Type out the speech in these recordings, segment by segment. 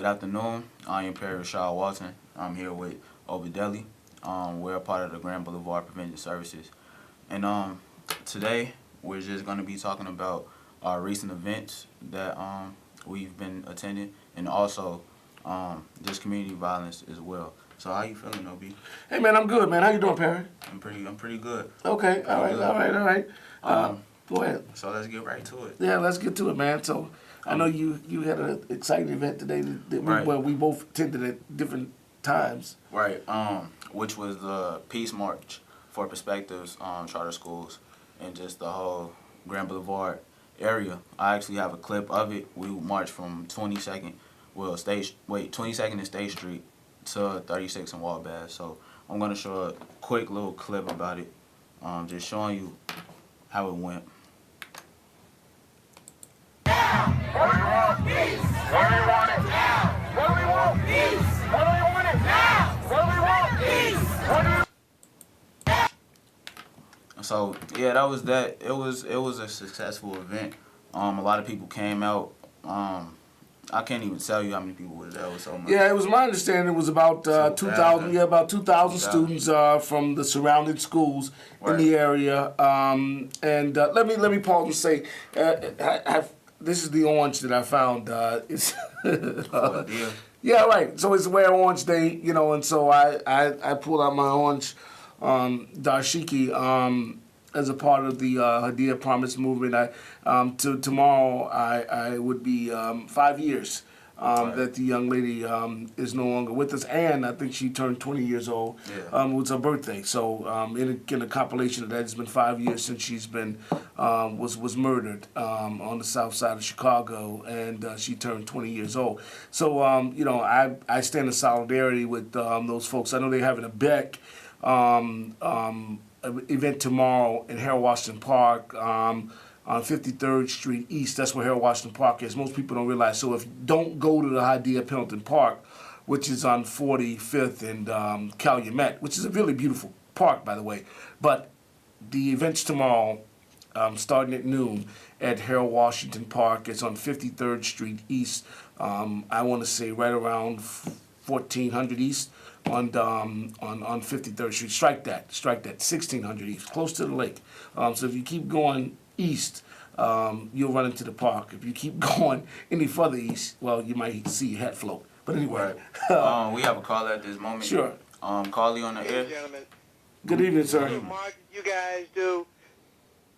Good afternoon. I am Perry Rashad Walton. I'm here with Obadeli. We're a part of the Grand Boulevard Prevention Services. And today we're just going to be talking about our recent events that we've been attending, and also just community violence as well. So how you feeling, Ob? Hey man, I'm good, man. How you doing, Perry? I'm pretty good. Okay, all right. Go ahead. So let's get right to it. Yeah, let's get to it, man. So I know you had an exciting event today we both attended at different times. Right. Which was the Peace March for Perspectives charter schools and just the whole Grand Boulevard area. I actually have a clip of it. We marched from 22nd and State Street to 36 and Wabash. So I'm gonna show a quick little clip about it, just showing you how it went. What do we want? Peace. What do we want it now? What do we want? Peace. What do we want it now? What do we want? Peace. What do we... So yeah, that was that. It was a successful event. A lot of people came out. I can't even tell you how many people was there. It was so much. Yeah, it was my understanding it was about 2,000. Yeah, about 2,000 students from the surrounding schools in the area. Let me pause and say, this is the orange that I found. It's yeah, right. So it's Wear Orange Day, and so I pulled out my orange dashiki as a part of the Hadia Promise movement. Tomorrow I would be 5 years that the young lady is no longer with us, and I think she turned 20 years old. Yeah. It was her birthday, so in a compilation of that, it's been 5 years since she's been was murdered on the south side of Chicago, and she turned 20 years old. So I stand in solidarity with those folks. I know they're having a Beck event tomorrow in Harold Washington Park on 53rd Street East. That's where Harold Washington Park is. Most people don't realize. So if you don't go to the Hadia Pendleton Park, which is on 45th and Calumet, which is a really beautiful park, by the way, but the event's tomorrow, starting at noon at Harold Washington Park. It's on 53rd Street East. I want to say right around 1400 East. On 53rd Street. Strike that, 1600 East, close to the lake. So if you keep going east, you'll run into the park. If you keep going any further east, well, you might see your hat float. But anyway. Right. We have a caller at this moment. Sure. Call you on the air. Gentlemen. Good evening, sir. The market you guys do,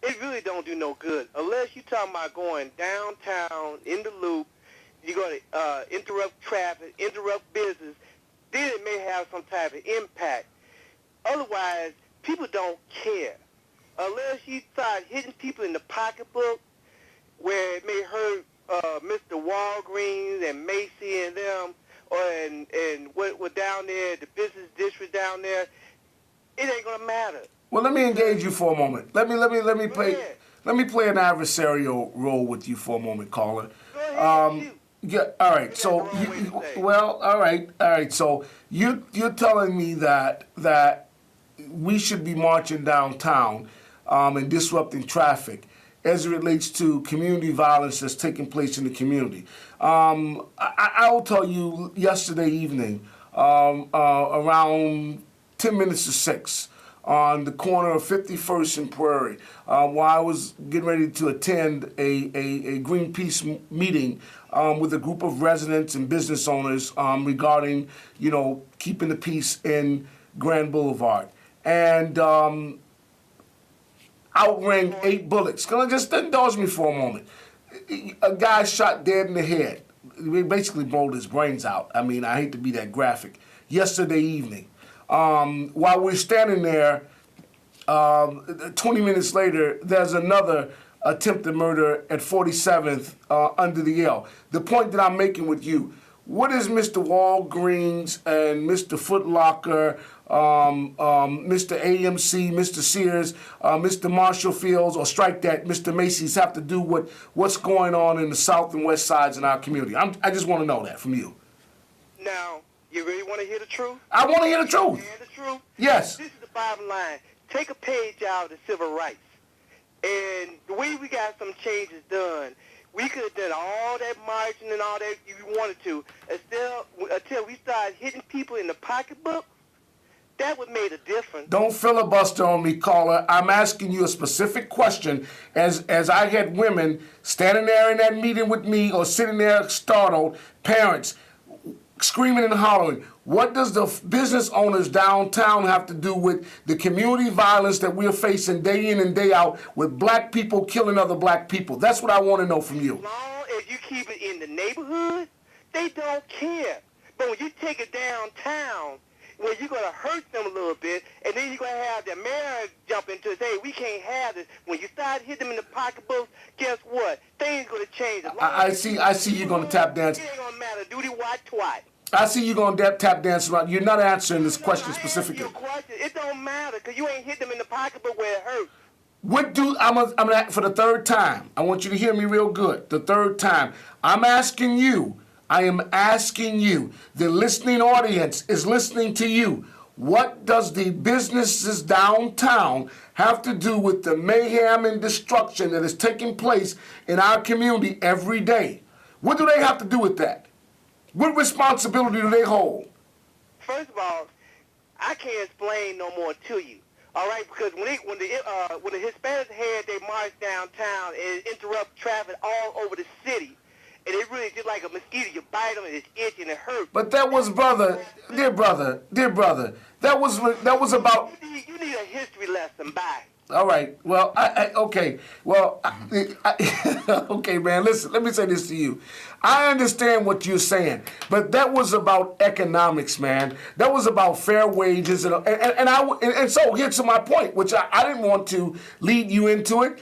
it really don't do no good. Unless you're talking about going downtown, in the loop, you're going to interrupt traffic, interrupt business, then it may have some type of impact. Otherwise, people don't care. Unless you start hitting people in the pocketbook, where it may hurt Mr. Walgreens and Macy and them, and what down there, the business district down there, it ain't gonna matter. Well, let me engage you for a moment. Let me play an adversarial role with you for a moment, caller. Go ahead, shoot. Yeah. All right. So, all right. So you're telling me that we should be marching downtown and disrupting traffic as it relates to community violence that's taking place in the community. I will tell you, yesterday evening, around 10 minutes to 6. On the corner of 51st and Prairie, while I was getting ready to attend a Greenpeace meeting with a group of residents and business owners regarding, keeping the peace in Grand Boulevard. And out rang 8 bullets. Can I just indulge me for a moment? A guy shot dead in the head. He basically blowed his brains out. I mean, I hate to be that graphic. Yesterday evening. While we're standing there, 20 minutes later, there's another attempted murder at 47th under the L. The point that I'm making with you, what is Mr. Walgreens and Mr. Foot Locker, Mr. AMC, Mr. Sears, Mr. Marshall Fields, or strike that, Mr. Macy's have to do with what's going on in the south and west sides in our community? I just want to know that from you. Now, you really want to hear the truth? I want to hear the truth. Hear the truth? Yes. This is the bottom line. Take a page out of the civil rights. And the way we got some changes done, We could have done all that marching and all that you wanted to. Until we started hitting people in the pocketbook, that would made a difference. Don't filibuster on me, caller. I'm asking you a specific question. As I had women standing there in that meeting with me or sitting there startled, parents screaming and hollering. What does the business owners downtown have to do with the community violence that we're facing day in and day out with black people killing other black people? That's what I want to know from you. As long as you keep it in the neighborhood, they don't care. But when you take it downtown, well, you're going to hurt them a little bit, and then you're going to have the mayor jump into it and say, we can't have this. When you start hitting them in the pocketbooks, guess what? Things going to change. I see you're going to tap dance. It ain't going to matter. Duty, what, twat. I see you're going to tap dance around. You're not answering this question specifically. Your question. It don't matter, because you ain't hit them in the pocketbook where it hurts. I'm gonna for the third time. I want you to hear me real good. The third time. I am asking you, the listening audience is listening to you. What does the businesses downtown have to do with the mayhem and destruction that is taking place in our community every day? What do they have to do with that? What responsibility do they hold? First of all, I can't explain no more to you. All right, because when the Hispanics had their march downtown and interrupt traffic all over the city, and it really just like a mosquito. You bite them and it's itchy and it hurts. But that was, dear brother, that was about. You need a history lesson. Bye. All right. Well, okay. Well, okay, man. Listen, let me say this to you. I understand what you're saying, but that was about economics, man. That was about fair wages, and so here's my point, which I didn't want to lead you into it.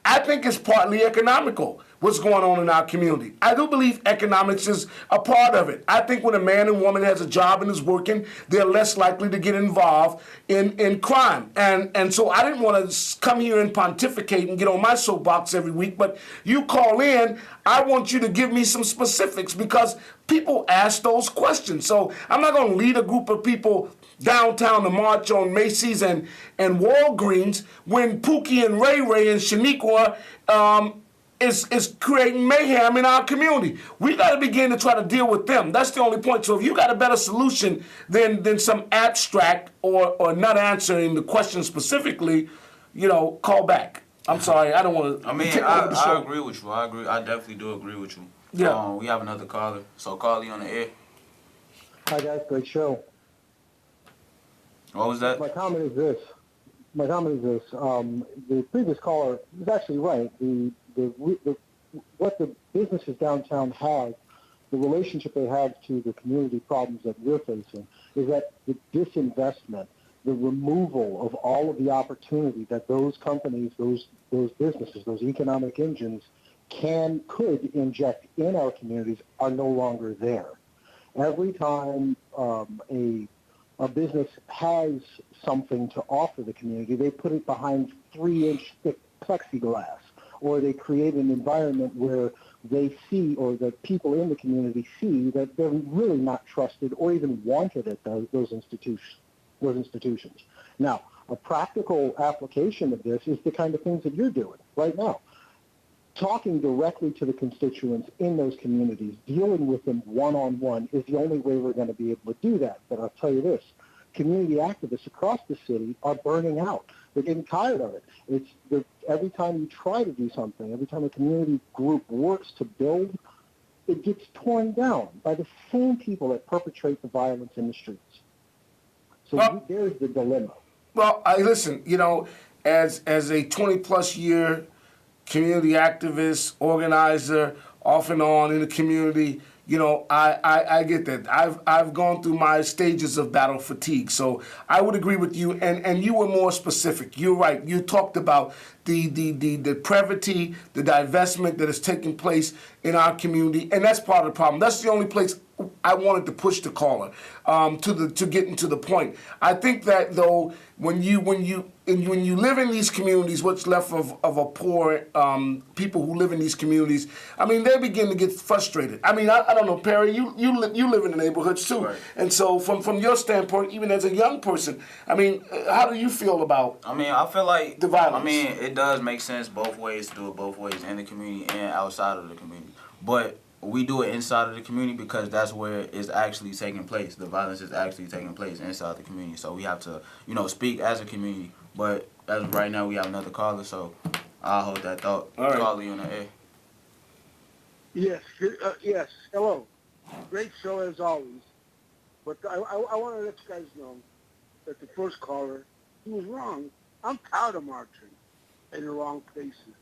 I think it's partly economical, what's going on in our community. I do believe economics is a part of it. I think when a man and woman has a job and is working, they're less likely to get involved in crime. And so I didn't want to come here and pontificate and get on my soapbox every week, but you call in, I want you to give me some specifics because people ask those questions. So I'm not going to lead a group of people downtown to march on Macy's and Walgreens when Pookie and Ray Ray and Shaniqua is creating mayhem in our community. We got to begin to try to deal with them. That's the only point. So if you got a better solution than some abstract or not answering the question specifically, call back. I'm sorry, I don't want to. I mean, I agree with you. I definitely do agree with you. Yeah. We have another caller. So Carly on the air. Hi guys, great show. What was that? My comment is this. The previous caller was actually right. What the businesses downtown have, the relationship they have to the community problems that we're facing, is that the disinvestment, the removal of all of the opportunity that those companies, those businesses, those economic engines could inject in our communities are no longer there. Every time a business has something to offer the community, they put it behind 3-inch thick plexiglass, or they create an environment where they see, or the people in the community see, that they're really not trusted or even wanted at those institutions. Now, a practical application of this is the kind of things that you're doing right now. Talking directly to the constituents in those communities, dealing with them one-on-one is the only way we're going to be able to do that. But I'll tell you this, community activists across the city are burning out. They're getting tired of it. Every time you try to do something, every time a community group works to build, it gets torn down by the same people that perpetrate the violence in the streets. So there's the dilemma. Well, listen, as a 20-plus year community activist, organizer, off and on in the community, I get that. I've gone through my stages of battle fatigue. So I would agree with you, and you were more specific. You're right. You talked about the depravity, the divestment that is taking place in our community, and that's part of the problem. That's the only place I wanted to push the caller to getting to the point. I think that though, when you live in these communities, what's left of a poor people who live in these communities, I mean, they begin to get frustrated. I mean, I don't know, Perry, you live in the neighborhoods too, Right. and so from your standpoint, even as a young person, I mean, how do you feel about? I mean, I feel like the violence? I mean, it does make sense both ways to do it both ways in the community and outside of the community. But we do it inside of the community because that's where it's actually taking place. The violence is actually taking place inside the community. So we have to, speak as a community. But as of right now, we have another caller, so I'll hold that thought. All right. Call you on the air. Yes, yes. Hello. Great show as always. But I want to let you guys know that the first caller, he was wrong. I'm tired of marching in the wrong places.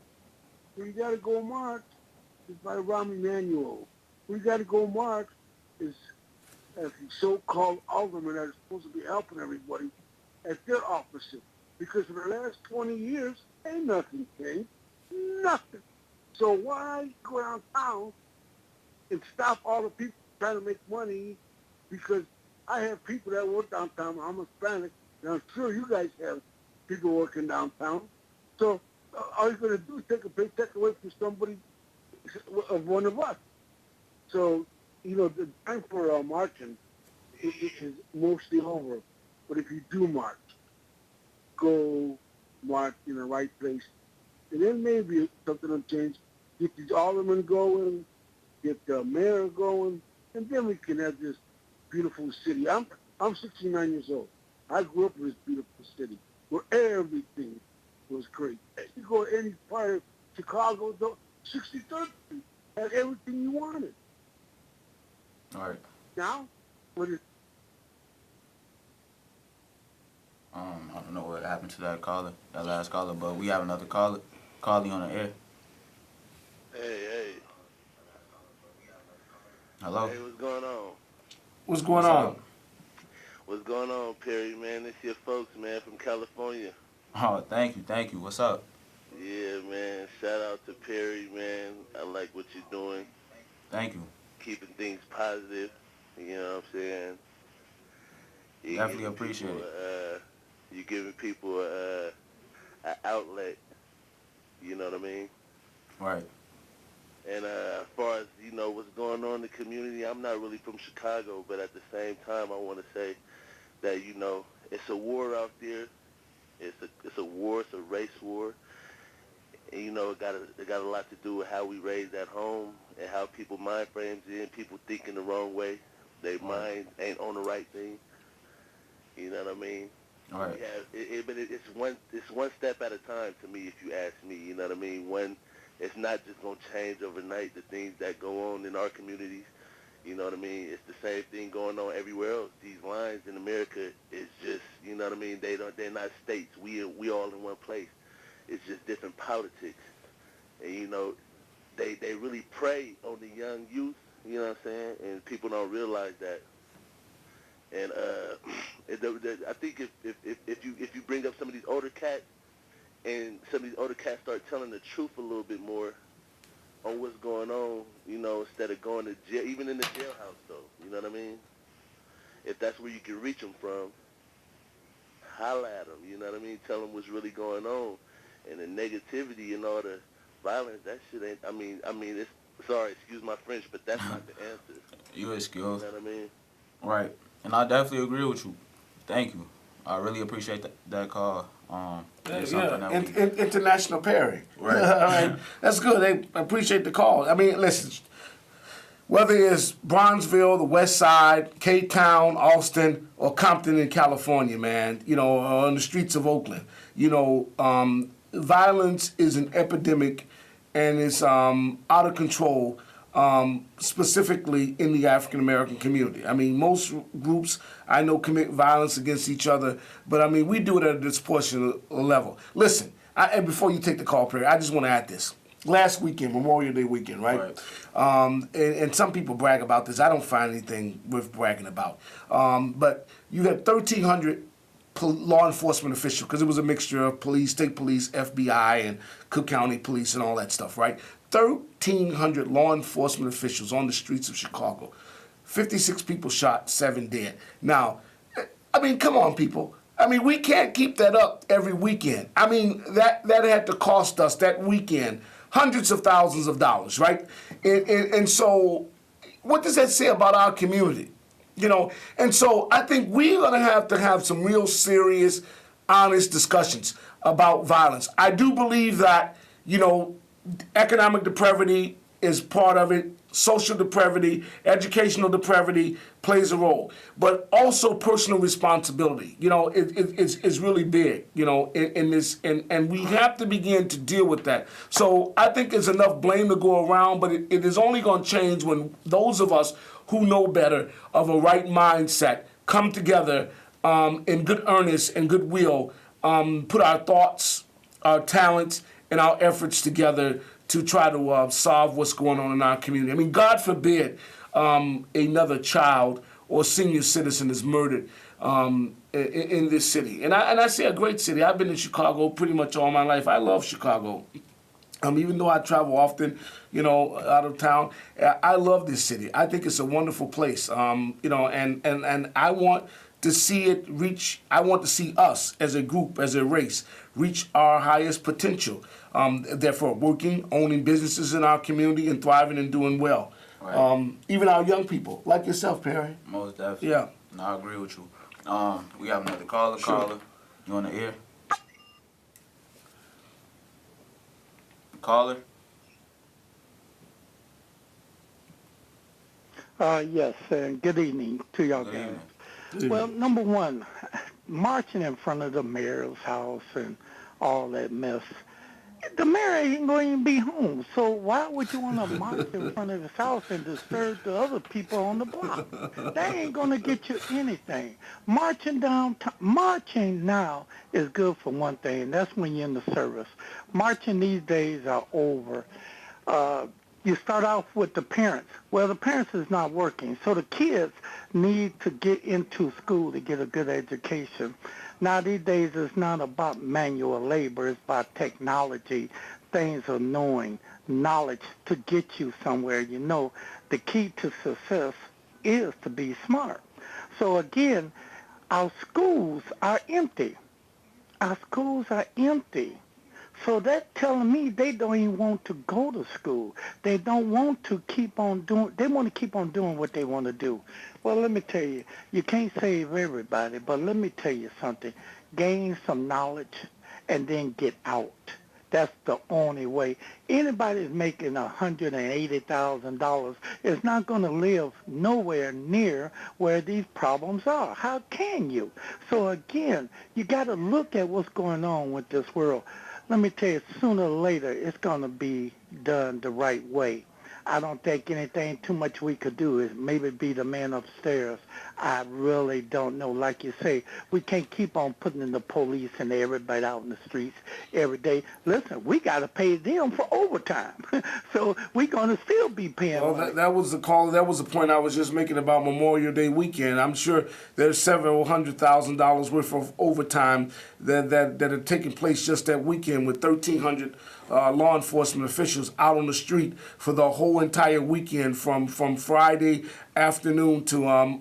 Where you got to go march is by Rahm Emanuel. Where you got to go march is as the so-called aldermen that are supposed to be helping everybody at their offices. Because for the last 20 years, ain't nothing changed. Nothing. So why go downtown and stop all the people trying to make money? Because I have people that work downtown. I'm Hispanic, and I'm sure you guys have people working downtown. So all you're going to do is take a paycheck away from somebody, of one of us. So, the time for marching is mostly over. But if you do march, go march in the right place. And then maybe something will change. Get these aldermen going, get the mayor going, and then we can have this beautiful city. I'm 69 years old. I grew up in this beautiful city where everything was great. You go to any part of Chicago, 63rd Street had everything you wanted. All right. Now, what is I don't know what happened to that last caller, but we have another caller. Call you on the air. Hey. Hello. Hey, what's going on? What's going What's on? up? What's going on, Perry, man? It's your folks, man, from California. Oh, thank you. What's up? Yeah, man. Shout out to Perry, man. I like what you're doing. Thank you. Keeping things positive. You know what I'm saying? You're Definitely giving appreciate people, it. You're giving people an outlet. You know what I mean? Right. And as far as, what's going on in the community, I'm not really from Chicago, but at the same time, I want to say that, it's a war out there. It's a war. It's a race war. And, it got a lot to do with how we raised at home and how people mind frames in, people thinking the wrong way. Their mind ain't on the right thing. You know what I mean? All right. Yeah, but it's one step at a time to me, if you ask me. You know what I mean? It's not just going to change overnight, the things that go on in our communities. You know what I mean? It's the same thing going on everywhere else. These lines in America is just, you know what I mean? They're not states. We all in one place. It's just different politics. And, they really prey on the young youth, you know what I'm saying? And people don't realize that. And I think if you bring up some of these older cats, and some of these older cats start telling the truth a little bit more on what's going on, instead of going to jail, even in the jailhouse, though, you know what I mean? If that's where you can reach them from, holla at them, you know what I mean? Tell them what's really going on. And the negativity and all the violence, that shit ain't, I mean, it's, sorry, excuse my French, but that's not the answer. You excuse. You know what I mean? Right. And I definitely agree with you. Thank you. I really appreciate that call. It's something that we... International Perry. Right. All right. That's good. They appreciate the call. I mean, listen, whether it's Bronzeville, the West Side, Cape Town, Austin, or Compton in California, man, on the streets of Oakland, violence is an epidemic, and it's out of control, specifically in the African American community. I mean, most groups I know commit violence against each other, but I mean, we do it at a disproportionate level. Listen, and before you take the call, Perry, I just want to add this. Last weekend, Memorial Day weekend, right? And some people brag about this. I don't find anything worth bragging about. But you had 1,300 law enforcement officials, because it was a mixture of police, state police, FBI, and Cook County police and all that stuff, right? 1,300 law enforcement officials on the streets of Chicago. 56 people shot, 7 dead. Now, I mean, come on, people. I mean, we can't keep that up every weekend. I mean, that had to cost us that weekend hundreds of thousands of dollars, right? And so, what does that say about our community? You know, and so I think we're going to have some real serious, honest discussions about violence. I do believe that, you know, economic depravity is part of it. Social depravity, educational depravity plays a role, but also personal responsibility. You know, it's really big. You know, in this, and we have to begin to deal with that. So I think there's enough blame to go around, but it is only going to change when those of us who know better, of a right mindset, come together in good earnest and goodwill, put our thoughts, our talents, and our efforts together to try to solve what's going on in our community. I mean, God forbid another child or senior citizen is murdered in this city. And I say a great city. I've been in Chicago pretty much all my life. I love Chicago. Even though I travel often, you know, out of town, I love this city. I think it's a wonderful place. You know, and I want to see it reach, I want to see us as a group, as a race, reach our highest potential. Therefore, working, owning businesses in our community and thriving and doing well. Right. Even our young people, like yourself, Perry. Most definitely. Yeah. No, I agree with you. We have another caller. Sure. Caller, you on the air? Caller? Yes, and good evening to y'all Good guys. evening. Well, number one, marching in front of the mayor's house and all that mess. The mayor ain't going to even be home, so why would you want to march in front of his house and disturb the other people on the block? That ain't going to get you anything. Marching now is good for one thing, and that's when you're in the service. Marching these days are over. You start off with the parents. Well, the parents is not working, so the kids need to get into school to get a good education. Now, these days, it's not about manual labor. It's about technology, things of knowing, knowledge to get you somewhere. You know, the key to success is to be smart. So, again, our schools are empty. Our schools are empty. So that's telling me they don't even want to go to school. They don't want to keep on doing, they want to keep on doing what they want to do. Well, let me tell you, you can't save everybody, but let me tell you something. Gain some knowledge and then get out. That's the only way. Anybody that's making $180,000 is not going to live nowhere near where these problems are. How can you? So again, you got to look at what's going on with this world. Let me tell you, sooner or later, it's going to be done the right way. I don't think anything too much we could do is maybe be the man upstairs. I really don't know. Like you say, we can't keep on putting in the police and everybody out in the streets every day. Listen, we got to pay them for overtime. So we're going to still be paying money. That was the call. That was the point I was just making about Memorial Day weekend. I'm sure there's several $100,000 worth of overtime that are taking place just that weekend with 1,300 law enforcement officials out on the street for the whole entire weekend from Friday afternoon to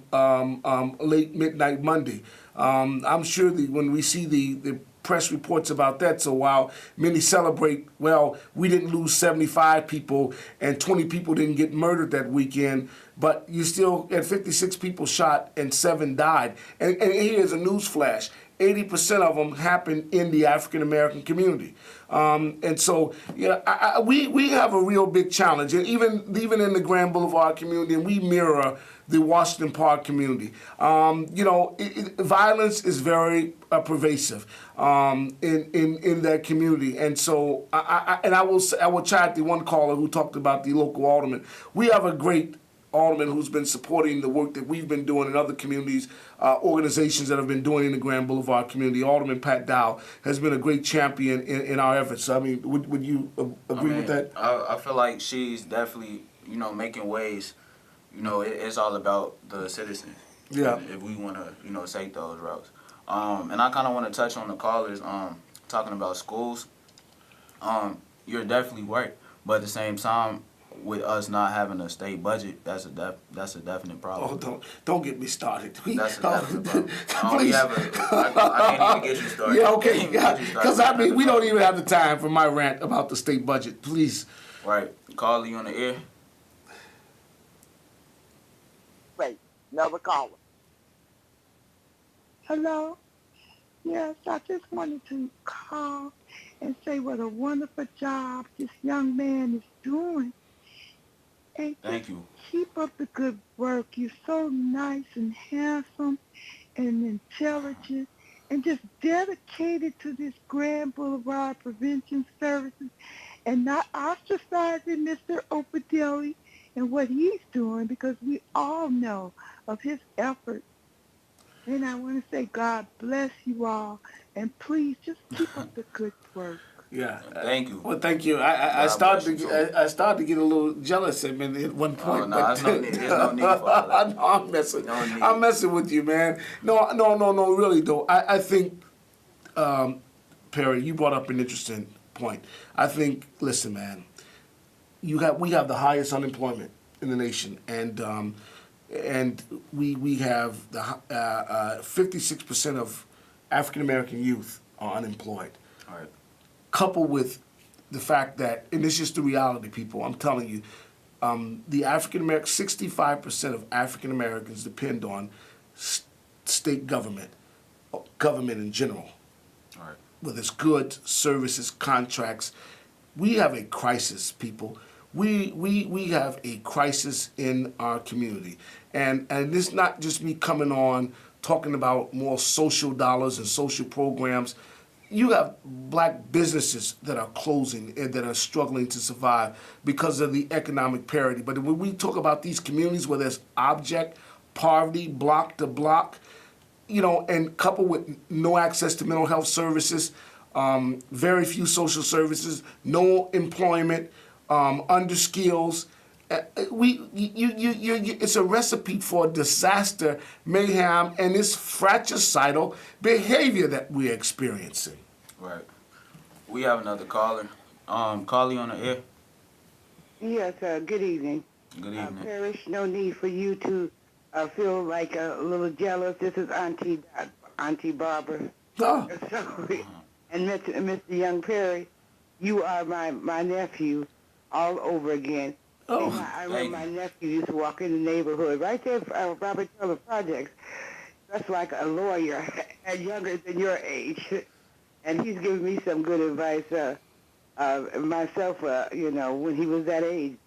late midnight Monday. I'm sure when we see the press reports about that, so while many celebrate, well, we didn't lose 75 people and 20 people didn't get murdered that weekend, but you still had 56 people shot and 7 died. And here's a news flash. 80% of them happened in the African American community, and so we have a real big challenge, and even in the Grand Boulevard community, and we mirror the Washington Park community. Violence is very pervasive in that community, and so I will chat the one caller who talked about the local alderman. We have a great alderman who's been supporting the work that we've been doing in other communities, organizations that have been doing in the Grand Boulevard community. Alderman Pat Dow has been a great champion in our efforts. I mean, would you agree with that? I feel like she's definitely, making waves. It's all about the citizens. Yeah. If we want to, take those routes. And I kind of want to touch on the callers talking about schools. You're definitely right. But at the same time, with us not having a state budget, that's a definite problem. Oh, don't get me started. That's a definite problem. Please. I can't even get you started. Yeah, okay. Because I mean, we don't even have the time for my rant about the state budget. Please. Right. Carly, you on the air? Wait, another caller. Hello? Yes, I just wanted to call and say what a wonderful job this young man is doing. And Thank you. keep up the good work. You're so nice and handsome and intelligent and just dedicated to this Grand Boulevard prevention services and not ostracizing Mr. Opadelli and what he's doing, because we all know of his efforts. And I want to say God bless you all, and please just keep up the good work. Yeah. Thank you. Well, thank you. I started to get a little jealous at one point. Oh, no, there's no need for all that. No, I'm messing. No need. I'm messing with you, man. No, really though. I think, Perry, you brought up an interesting point. I think, listen, man, we have the highest unemployment in the nation, and we have the 56% of African American youth are unemployed. All right. Coupled with the fact that, and it's just the reality, people, I'm telling you, the African American, 65% of African Americans depend on state government in general. All right. Whether it's goods, services, contracts. We have a crisis, people. We have a crisis in our community. And it's not just me coming on talking about more social dollars and social programs. You have black businesses that are closing and that are struggling to survive because of the economic parity. But when we talk about these communities where there's abject poverty, block to block, and coupled with no access to mental health services, very few social services, no employment, under skills, it's a recipe for disaster, mayhem, and this fratricidal behavior that we're experiencing. Right. We have another caller. Carly on the air. Yes, good evening. Good evening. Parrish, no need for you to feel like a little jealous. This is Auntie Barbara. Oh. So, and Mr. Young Perry, you are my nephew all over again. Oh, I remember my nephew used to walk in the neighborhood right there, Robert Taylor Projects. That's like a lawyer and younger than your age. And he's given me some good advice myself, when he was that age.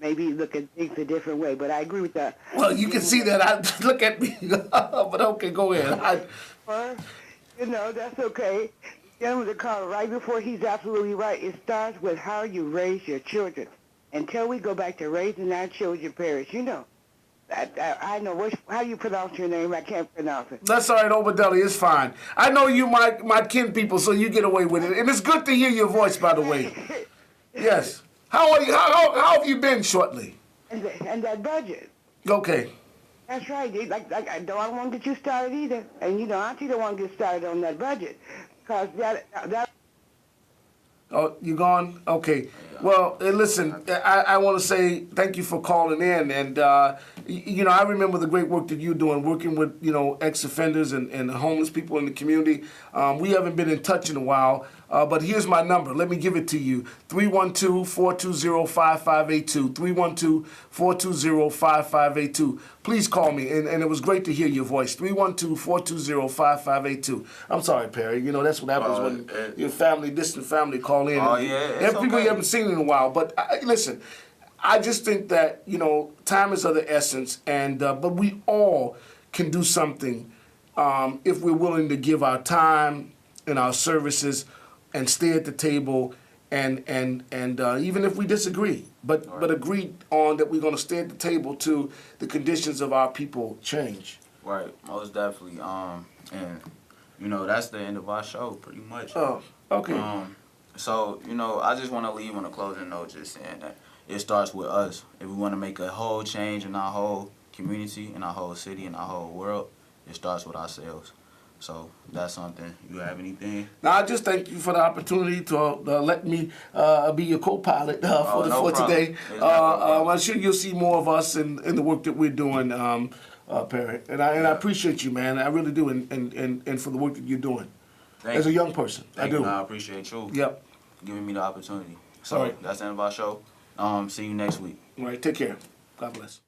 Maybe look at things a different way. But I agree with that. Well, you can see that. Look at me. But okay, go ahead. That's okay. Gentleman, the call right before, he's absolutely right. It starts with how you raise your children. Until we go back to raising our children, Parrish, I know how you pronounce your name. I can't pronounce it. That's all right, Obadelli. It's fine. I know you my kin people, so you get away with it. And it's good to hear your voice, by the way. Yes. How are you? How have you been shortly? And that budget. Okay. That's right. I don't want to get you started either. And, Auntie don't want to get started on that budget. Because that. Oh, you gone? Okay. Well, listen, I want to say thank you for calling in. And, I remember the great work that you're doing, working with, ex-offenders and homeless people in the community. We haven't been in touch in a while, but here's my number. Let me give it to you, 312-420-5582, 312-420-5582. Please call me, and it was great to hear your voice, 312-420-5582. I'm sorry, Perry. That's what happens when your distant family call in. Oh, yeah. People you haven't seen in a while. But listen, I just think that, time is of the essence, and but we all can do something if we're willing to give our time and our services and stay at the table and even if we disagree, but agree on that we're going to stay at the table till the conditions of our people change. Right, most definitely. And that's the end of our show, pretty much. Oh, okay. So, I just want to leave on a closing note just saying that it starts with us. If we want to make a whole change in our whole community, in our whole city, in our whole world, it starts with ourselves. So that's something. You have anything? Now, I just thank you for the opportunity to let me be your co-pilot for no problem. today. It's not no problem. I'm sure you'll see more of us in the work that we're doing, Perry. And I appreciate you, man. I really do, and for the work that you're doing Thank as a you. young person. Thank I do. You. I appreciate you. Yep. Giving me the opportunity. So All right. that's the end of our show. See you next week. All right. Take care. God bless.